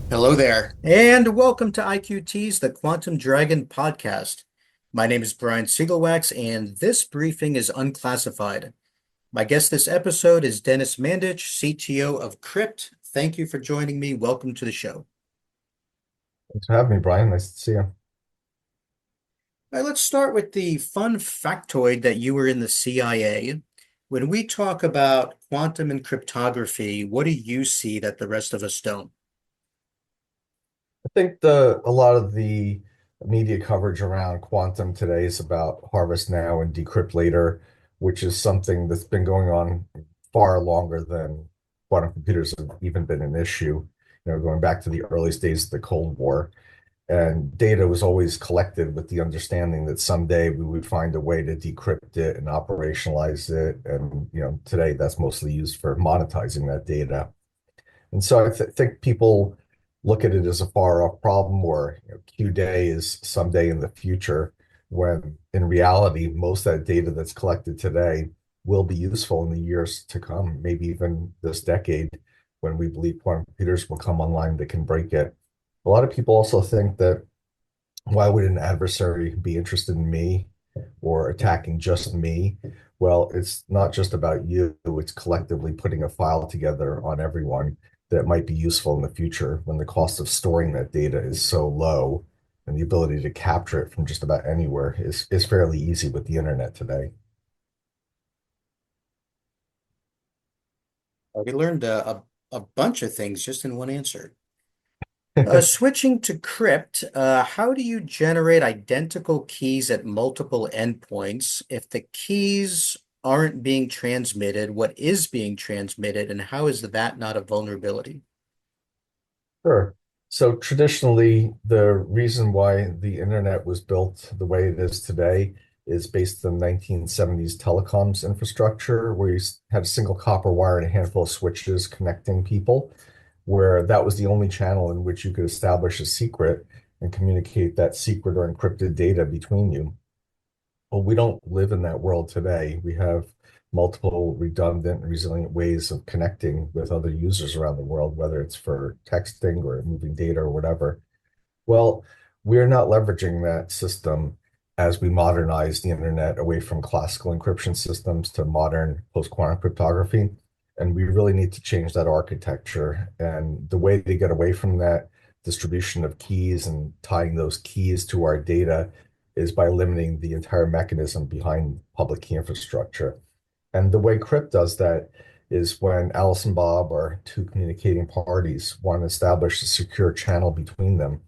Hello there, and welcome to IQT's The Quantum Dragon podcast. My name is Brian Siegelwax, and this briefing is unclassified. My guest this episode is Denis Mandich, CTO of Qrypt. Thank you for joining me. Welcome to the show. Thanks for having me, Brian. Nice to see you. All right, let's start with the fun factoid that you were in the CIA. When we talk about quantum and cryptography, what do you see that the rest of us don't? I think a lot of the media coverage around quantum today is about harvest now and decrypt later, which is something that's been going on far longer than quantum computers have even been an issue. Going back to the earliest days of the Cold War, and data was always collected with the understanding that someday we would find a way to decrypt it and operationalize it. And today that's mostly used for monetizing that data. And so I think people look at it as a far off problem, or Q day is someday in the future, when in reality, most of that data that's collected today will be useful in the years to come, maybe even this decade, when we believe quantum computers will come online that can break it. A lot of people also think that why would an adversary be interested in me or attacking just me? Well, it's not just about you, it's collectively putting a file together on everyone that might be useful in the future when the cost of storing that data is so low, and the ability to capture it from just about anywhere is fairly easy with the internet today. We learned a bunch of things just in one answer. Switching to Qrypt, how do you generate identical keys at multiple endpoints? If the keys aren't being transmitted, what is being transmitted, and how is that not a vulnerability? Sure. So traditionally, the reason why the internet was built the way it is today is based on 1970s telecoms infrastructure, where you had a single copper wire and a handful of switches connecting people, where that was the only channel in which you could establish a secret and communicate that secret or encrypted data between you. Well, we don't live in that world today. We have multiple redundant and resilient ways of connecting with other users around the world, whether it's for texting or moving data or whatever. Well, we're not leveraging that system as we modernize the internet away from classical encryption systems to modern post-quantum cryptography. And we really need to change that architecture. And the way to get away from that distribution of keys and tying those keys to our data is by limiting the entire mechanism behind public key infrastructure. And the way Qrypt does that is when Alice and Bob are two communicating parties want to establish a secure channel between them,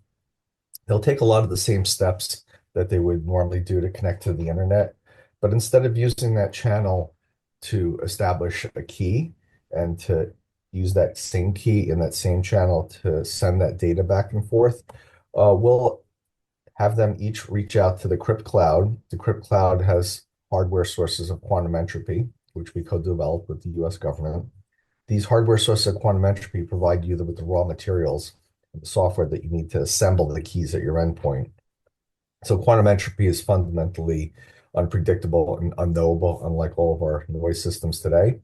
they'll take a lot of the same steps that they would normally do to connect to the internet. But instead of using that channel to establish a key and to use that same key in that same channel to send that data back and forth, we'll have them each reach out to the Qrypt cloud. The Qrypt cloud has hardware sources of quantum entropy, which we co-developed with the US government. These hardware sources of quantum entropy provide you with the raw materials and the software that you need to assemble the keys at your endpoint. So quantum entropy is fundamentally unpredictable and unknowable, unlike all of our noise systems today.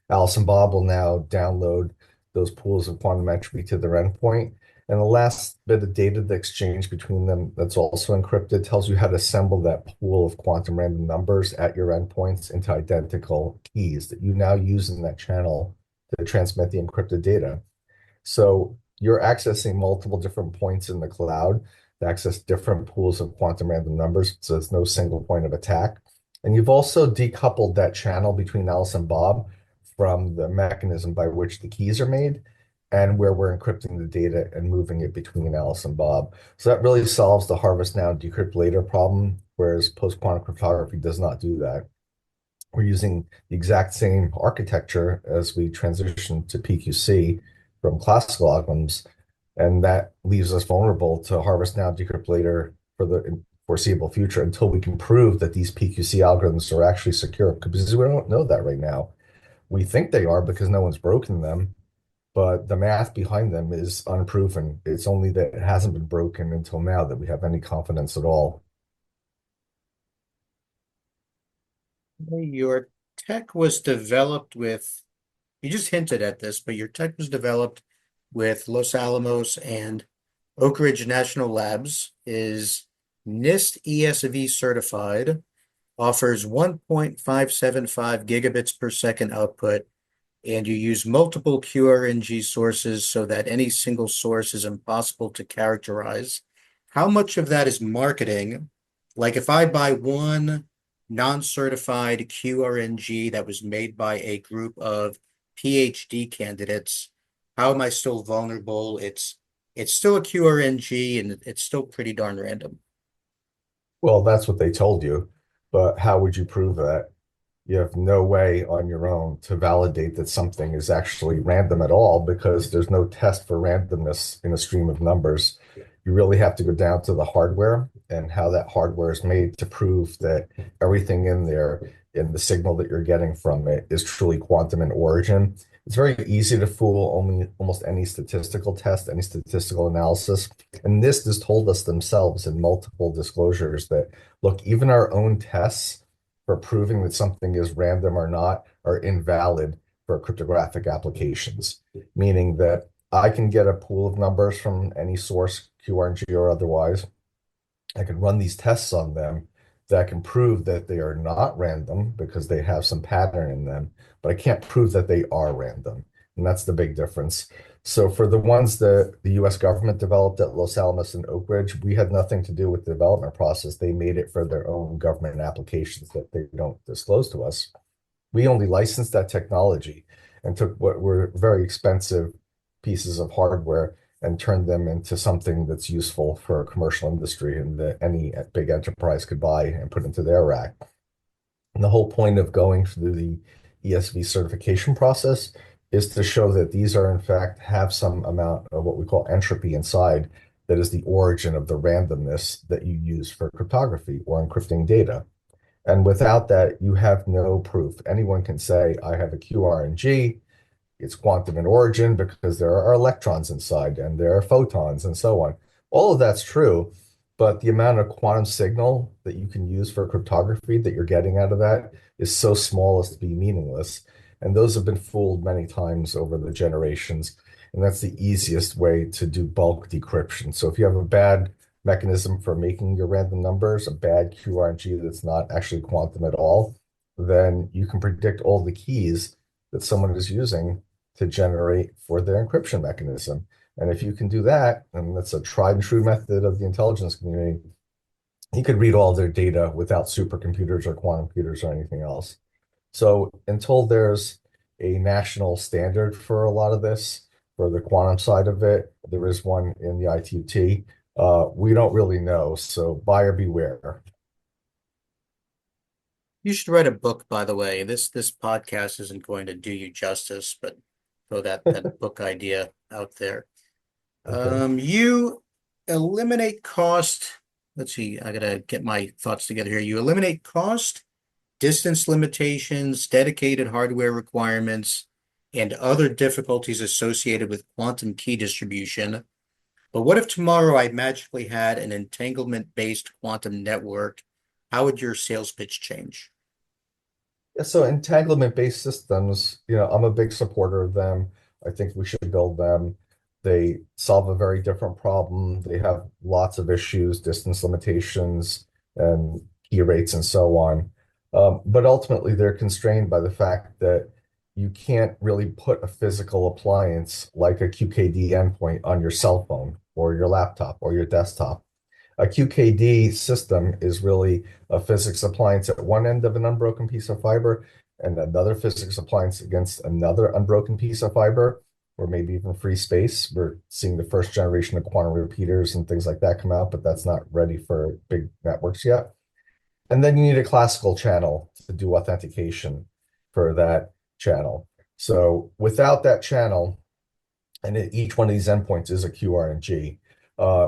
Alice and Bob will now download those pools of quantum entropy to their endpoint. And the last bit of data, the exchange between them that's also encrypted, tells you how to assemble that pool of quantum random numbers at your endpoints into identical keys that you now use in that channel to transmit the encrypted data. So you're accessing multiple different points in the cloud to access different pools of quantum random numbers, so it's no single point of attack. And you've also decoupled that channel between Alice and Bob from the mechanism by which the keys are made. and where we're encrypting the data and moving it between Alice and Bob. So that really solves the harvest now, decrypt later problem, whereas post-quantum cryptography does not do that. We're using the exact same architecture as we transition to PQC from classical algorithms, and that leaves us vulnerable to harvest now, decrypt later for the foreseeable future until we can prove that these PQC algorithms are actually secure, because we don't know that right now. We think they are because no one's broken them, but the math behind them is unproven. It's only that it hasn't been broken until now that we have any confidence at all. Your tech was developed with, you just hinted at this, but your tech was developed with Los Alamos and Oak Ridge National Labs, is NIST ESV certified, offers 1.575 gigabits per second output, and you use multiple QRNG sources so that any single source is impossible to characterize. How much of that is marketing? Like if I buy one non-certified QRNG that was made by a group of PhD candidates, how am I still vulnerable? It's still a QRNG and it's still pretty darn random. Well, that's what they told you, but how would you prove that? You have no way on your own to validate that something is actually random at all because there's no test for randomness in a stream of numbers. You really have to go down to the hardware and how that hardware is made to prove that everything in there in the signal that you're getting from it is truly quantum in origin. It's very easy to fool only almost any statistical test, any statistical analysis. And this has told us themselves in multiple disclosures that, look, even our own tests for proving that something is random or not are invalid for cryptographic applications, meaning that I can get a pool of numbers from any source, QRNG or otherwise. I can run these tests on them that can prove that they are not random because they have some pattern in them, but I can't prove that they are random. And that's the big difference. So for the ones that the US government developed at Los Alamos and Oak Ridge, we had nothing to do with the development process. They made it for their own government applications that they don't disclose to us. We only licensed that technology and took what were very expensive pieces of hardware and turned them into something that's useful for a commercial industry and that any big enterprise could buy and put into their rack. And the whole point of going through the ESV certification process is to show that these are, in fact, have some amount of what we call entropy inside that is the origin of the randomness that you use for cryptography or encrypting data. And without that, you have no proof. Anyone can say, I have a QRNG, it's quantum in origin because there are electrons inside and there are photons and so on. All of that's true, but the amount of quantum signal that you can use for cryptography that you're getting out of that is so small as to be meaningless. And those have been fooled many times over the generations. And that's the easiest way to do bulk decryption. So if you have a bad mechanism for making your random numbers, a bad QRNG that's not actually quantum at all, then you can predict all the keys that someone is using to generate for their encryption mechanism. And if you can do that, and that's a tried and true method of the intelligence community, you could read all their data without supercomputers or quantum computers or anything else. So until there's a national standard for a lot of this, for the quantum side of it, there is one in the ITUT. We don't really know, so buyer beware. You should write a book, by the way. This podcast isn't going to do you justice, but throw that book idea out there. Okay. You eliminate cost. Let's see, I gotta get my thoughts together here. You eliminate cost, distance limitations, dedicated hardware requirements, and other difficulties associated with quantum key distribution. But what if tomorrow I magically had an entanglement-based quantum network? How would your sales pitch change? Yeah, so entanglement-based systems, I'm a big supporter of them. I think we should build them. They solve a very different problem. They have lots of issues, distance limitations, and key rates, and so on. But ultimately, they're constrained by the fact that you can't really put a physical appliance like a QKD endpoint on your cell phone or your laptop or your desktop. A QKD system is really a physics appliance at one end of an unbroken piece of fiber and another physics appliance against another unbroken piece of fiber. or maybe even free space. We're seeing the first generation of quantum repeaters and things like that come out, but that's not ready for big networks yet. And then you need a classical channel to do authentication for that channel. So without that channel, and each one of these endpoints is a QRNG,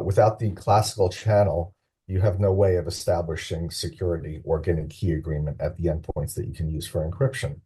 without the classical channel, you have no way of establishing security or getting key agreement at the endpoints that you can use for encryption.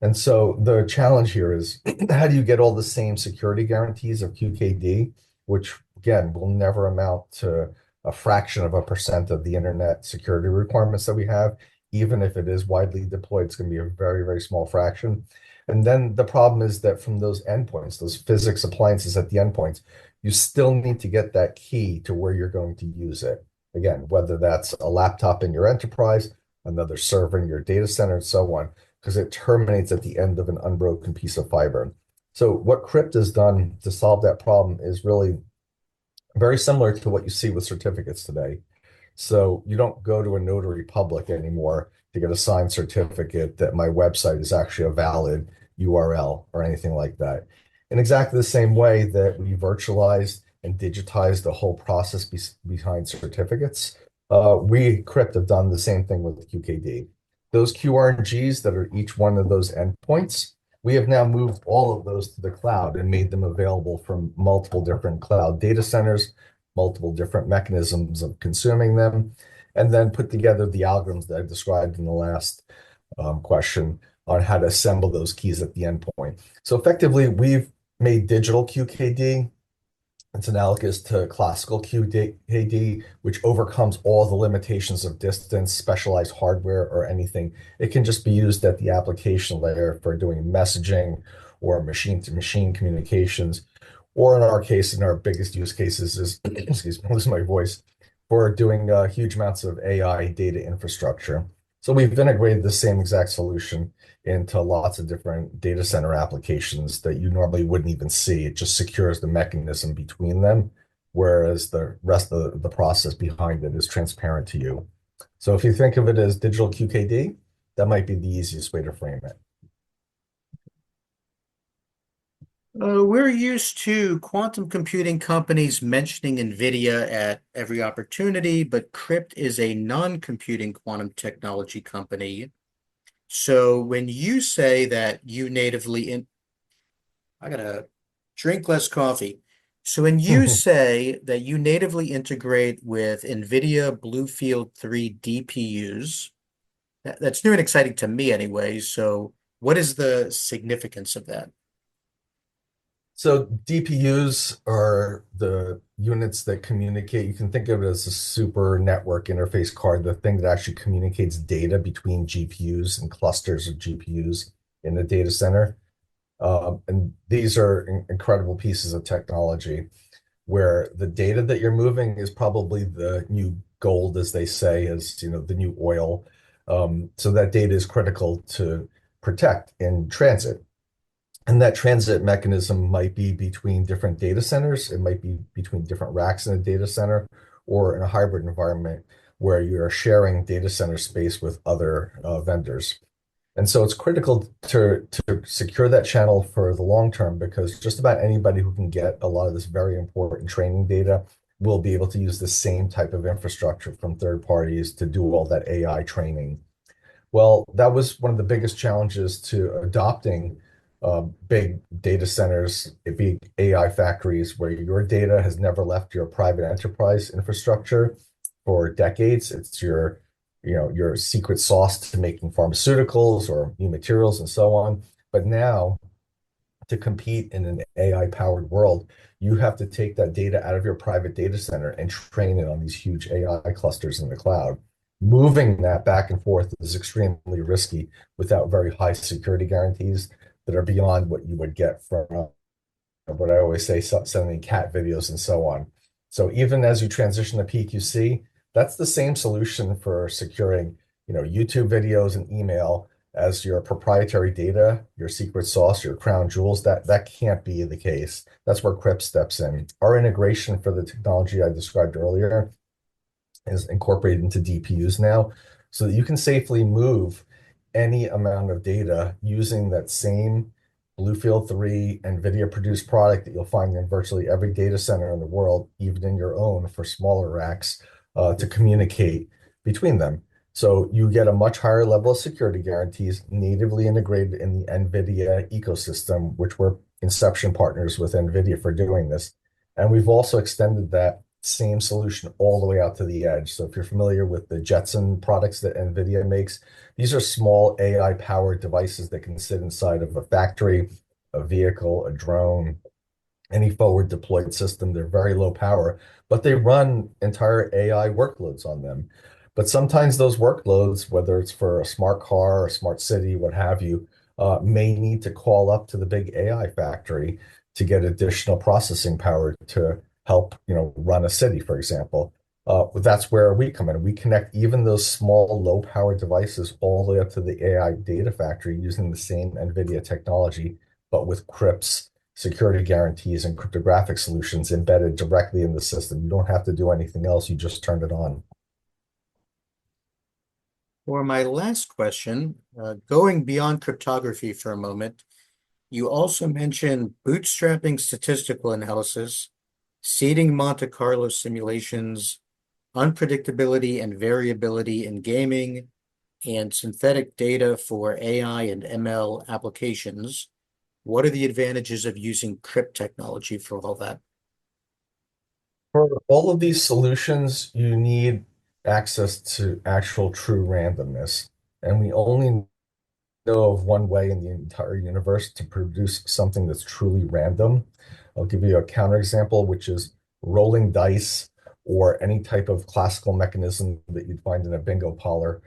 And so the challenge here is how do you get all the same security guarantees of QKD, which again will never amount to a fraction of a percent of the internet security requirements that we have. Even if it is widely deployed, it's going to be a very, very small fraction. And then the problem is that from those endpoints, those physics appliances at the endpoints, you still need to get that key to where you're going to use it. Again, whether that's a laptop in your enterprise, another server in your data center, and so on, because it terminates at the end of an unbroken piece of fiber. So what Qrypt has done to solve that problem is really very similar to what you see with certificates today. So you don't go to a notary public anymore to get a signed certificate that my website is actually a valid URL or anything like that. In exactly the same way that we virtualized and digitized the whole process behind certificates, we, Qrypt, have done the same thing with QKD. Those QRNGs that are each one of those endpoints, we have now moved all of those to the cloud and made them available from multiple different cloud data centers, multiple different mechanisms of consuming them, and then put together the algorithms that I described in the last question on how to assemble those keys at the endpoint. So effectively, we've made digital QKD. It's analogous to classical QKD, which overcomes all the limitations of distance, specialized hardware, or anything. It can just be used at the application layer for doing messaging or machine-to-machine communications. Or in our case, in our biggest use cases is, excuse me, losing my voice, for doing huge amounts of AI data infrastructure. So we've integrated the same exact solution into lots of different data center applications that you normally wouldn't even see. It just secures the mechanism between them, whereas the rest of the process behind it is transparent to you. So if you think of it as digital QKD, that might be the easiest way to frame it. We're used to quantum computing companies mentioning Nvidia at every opportunity, but Qrypt is a non-computing quantum technology company. So when you say that you natively I gotta drink less coffee. So when you say that you natively integrate with NVIDIA BlueField 3 DPUs, that's new and exciting to me anyway. So what is the significance of that? So DPUs are the units that communicate. You can think of it as a super network interface card, the thing that actually communicates data between GPUs and clusters of GPUs in the data center. And these are incredible pieces of technology where the data that you're moving is probably the new gold, as they say, as the new oil. So that data is critical to protect in transit. And that transit mechanism might be between different data centers. It might be between different racks in a data center or in a hybrid environment where you're sharing data center space with other vendors. And so it's critical to secure that channel for the long term because just about anybody who can get a lot of this very important training data will be able to use the same type of infrastructure from third parties to do all that AI training. Well, that was one of the biggest challenges to adopting big data centers, big AI factories, where your data has never left your private enterprise infrastructure for decades. It's your secret sauce to making pharmaceuticals or new materials and so on. But now, to compete in an AI-powered world, you have to take that data out of your private data center and train it on these huge AI clusters in the cloud. Moving that back and forth is extremely risky without very high security guarantees that are beyond what you would get from what I always say, sending cat videos and so on. So even as you transition to PQC, that's the same solution for securing, YouTube videos and email as your proprietary data, your secret sauce, your crown jewels. That can't be the case. That's where Qrypt steps in. Our integration for the technology I described earlier is incorporated into DPUs now, so that you can safely move any amount of data using that same Bluefield 3 Nvidia produced product that you'll find in virtually every data center in the world, even in your own for smaller racks, to communicate between them. So you get a much higher level of security guarantees natively integrated in the Nvidia ecosystem, which we're inception partners with Nvidia for doing this. And we've also extended that same solution all the way out to the edge. So if you're familiar with the Jetson products that Nvidia makes, these are small AI-powered devices that can sit inside of a factory, a vehicle, a drone, any forward deployed system. They're very low power, but they run entire AI workloads on them. But sometimes those workloads, whether it's for a smart car, a smart city, what have you, may need to call up to the big AI factory to get additional processing power to help, run a city, for example. That's where we come in. We connect even those small, low-power devices all the way up to the AI data factory using the same NVIDIA technology, but with Qrypt's security guarantees and cryptographic solutions embedded directly in the system. You don't have to do anything else. You just turn it on. For my last question, going beyond cryptography for a moment, you also mentioned bootstrapping statistical analysis, seeding Monte Carlo simulations, unpredictability and variability in gaming, and synthetic data for AI and ML applications. What are the advantages of using Qrypt technology for all that? For all of these solutions, you need access to actual true randomness. And we only know of one way in the entire universe to produce something that's truly random. I'll give you a counterexample, which is rolling dice or any type of classical mechanism that you'd find in a bingo parlor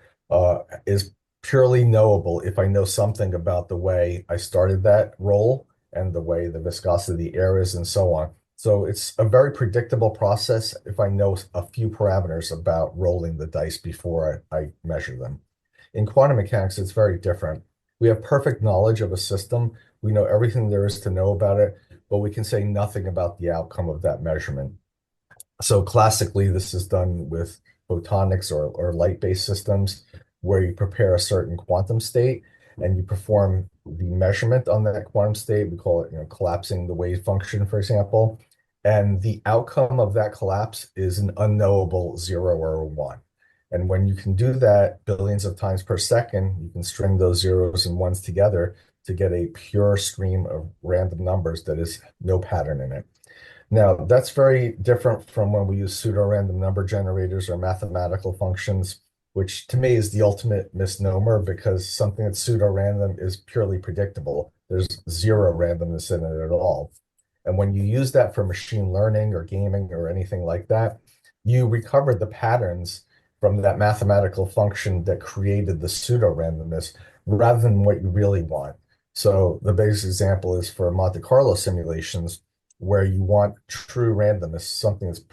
is purely knowable if I know something about the way I started that roll and the way the viscosity of the air is and so on. So it's a very predictable process if I know a few parameters about rolling the dice before I measure them. In quantum mechanics, it's very different. We have perfect knowledge of a system. We know everything there is to know about it, but we can say nothing about the outcome of that measurement. So classically, this is done with photonics or light-based systems where you prepare a certain quantum state and you perform the measurement on that quantum state. We call it, collapsing the wave function, for example. And the outcome of that collapse is an unknowable 0 or a 1. And when you can do that billions of times per second, you can string those zeros and ones together to get a pure stream of random numbers that is no pattern in it. Now, that's very different from when we use pseudo-random number generators or mathematical functions, which to me is the ultimate misnomer because something that's pseudo-random is purely predictable. There's zero randomness in it at all. And when you use that for machine learning or gaming or anything like that, you recover the patterns from that mathematical function that created the pseudo-randomness rather than what you really want. So the basic example is for Monte Carlo simulations, where you want true randomness, something that's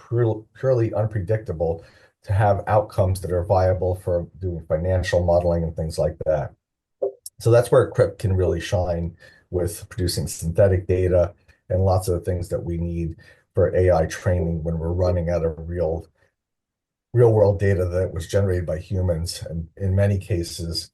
purely unpredictable, to have outcomes that are viable for doing financial modeling and things like that. So that's where Qrypt can really shine with producing synthetic data and lots of the things that we need for AI training when we're running out of real world data that was generated by humans. And in many cases,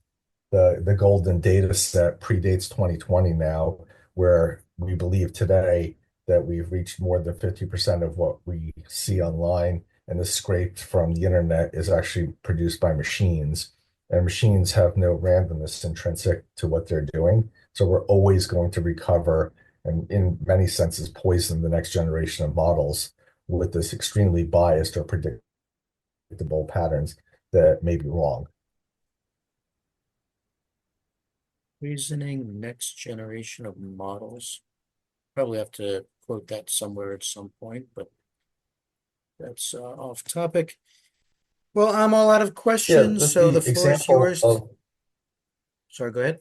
the golden data set predates 2020 now, where we believe today that we've reached more than 50% of what we see online, and the scraped from the internet is actually produced by machines. And machines have no randomness intrinsic to what they're doing. So we're always going to recover and, in many senses, poison the next generation of models with this extremely biased or predictable patterns that may be wrong. Reasoning next generation of models. Probably have to quote that somewhere at some point, but that's off topic. Well, I'm all out of Yeah, questions, so the the floor is example yours. of Sorry, go ahead.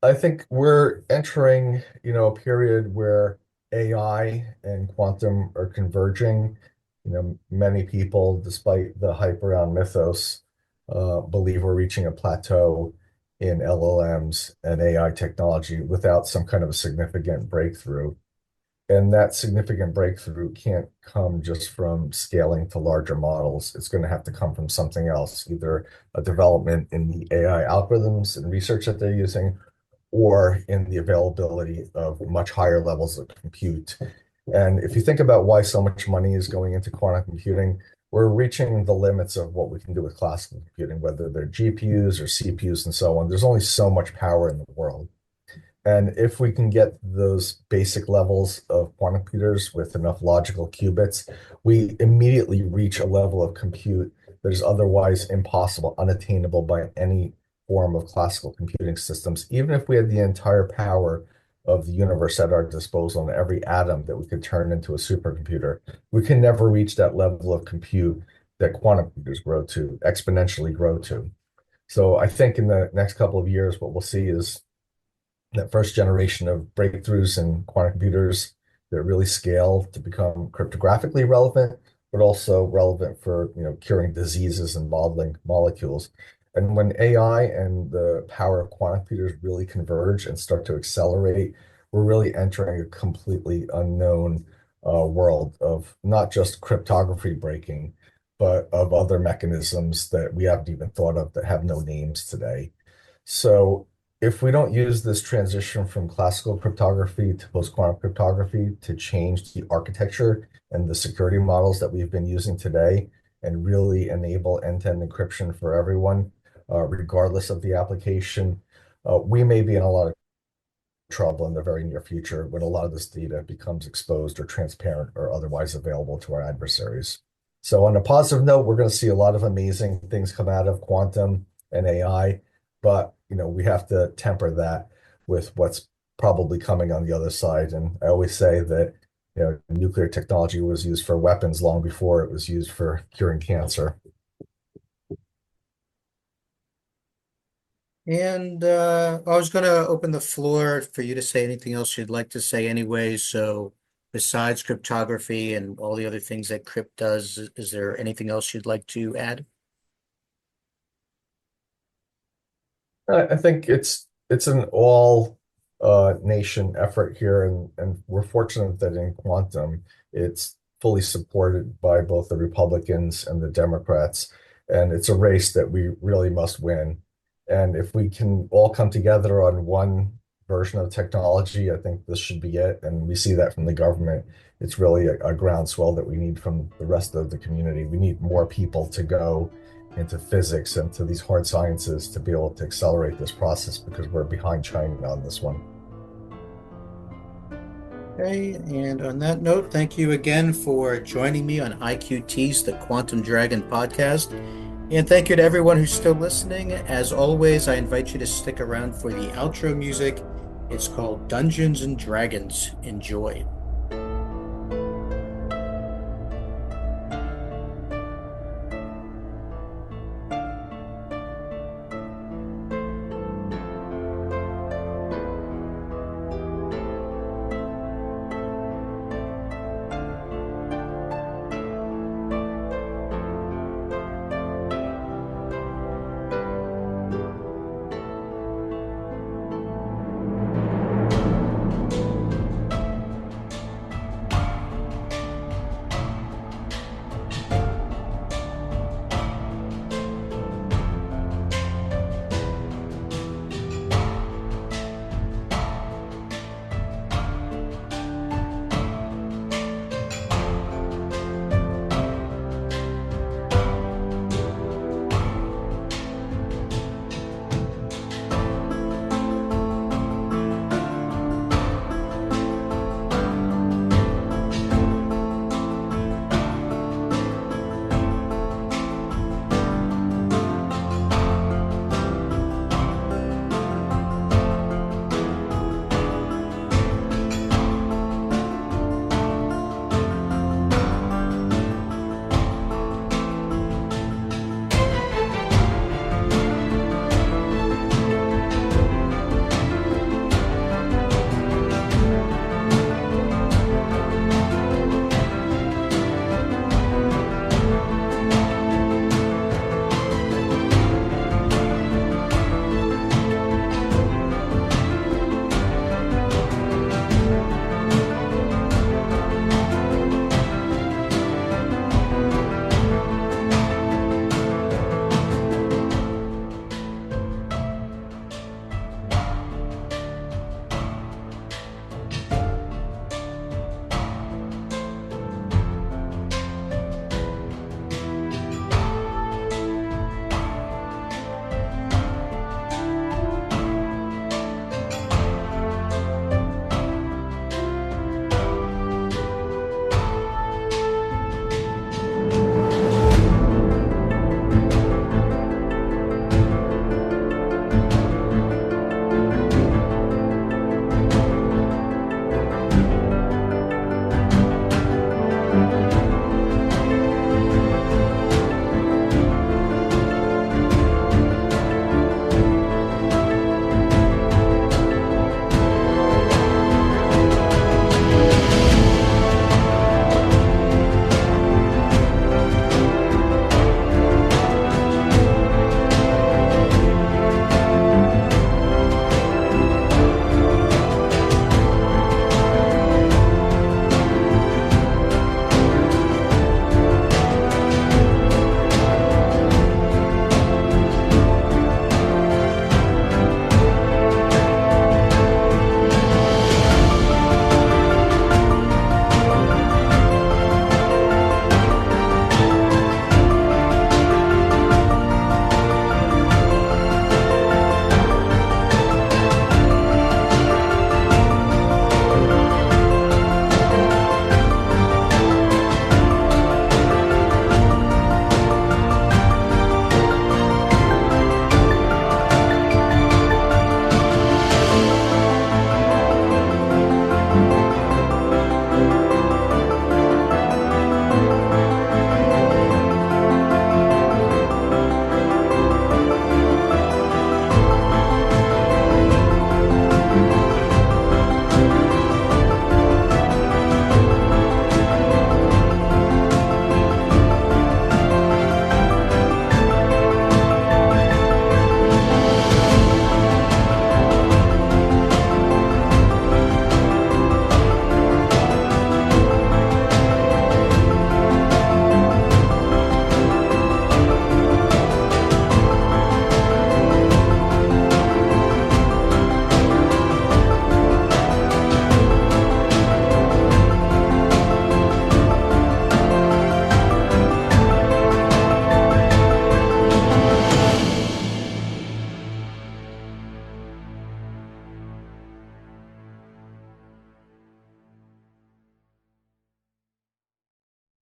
I think we're entering, a period where AI and quantum are converging. Many people, despite the hype around Mythos, believe we're reaching a plateau in LLMs and AI technology without some kind of a significant breakthrough. And that significant breakthrough can't come just from scaling to larger models. It's going to have to come from something else, either a development in the AI algorithms and research that they're using, or in the availability of much higher levels of compute. And if you think about why so much money is going into quantum computing, we're reaching the limits of what we can do with classical computing, whether they're GPUs or CPUs and so on. There's only so much power in the world. And if we can get those basic levels of quantum computers with enough logical qubits, we immediately reach a level of compute that is otherwise impossible, unattainable by any form of classical computing systems. Even if we had the entire power of the universe at our disposal and every atom that we could turn into a supercomputer, we can never reach that level of compute that quantum computers grow to, exponentially grow to. So I think in the next couple of years, what we'll see is that first generation of breakthroughs in quantum computers that really scale to become cryptographically relevant, but also relevant for, curing diseases and modeling molecules. And when AI and the power of quantum computers really converge and start to accelerate, we're really entering a completely unknown world of not just cryptography breaking, but of other mechanisms that we haven't even thought of that have no names today. So if we don't use this transition from classical cryptography to post-quantum cryptography to change the architecture and the security models that we've been using today and really enable end-to-end encryption for everyone, regardless of the application, we may be in a lot of trouble in the very near future when a lot of this data becomes exposed or transparent or otherwise available to our adversaries. So on a positive note, we're going to see a lot of amazing things come out of quantum and AI, but we have to temper that with what's probably coming on the other side. And I always say that nuclear technology was used for weapons long before it was used for curing cancer. And I was going to open the floor for you to say anything else you'd like to say anyway. So besides cryptography and all the other things that Qrypt does, is there anything else you'd like to add? I think it's an all nation effort here, and we're fortunate that in quantum it's fully supported by both the Republicans and the Democrats, and it's a race that we really must win. And if we can all come together on one version of technology, I think this should be it. And we see that from the government. It's really a groundswell that we need from the rest of the community. We need more people to go into physics and to these hard sciences to be able to accelerate this process because we're behind China on this one. Okay, and on that note, thank you again for joining me on IQT's The Quantum Dragon podcast. And thank you to everyone who's still listening. As always, I invite you to stick around for the outro music. It's called Dungeons and Dragons. Enjoy.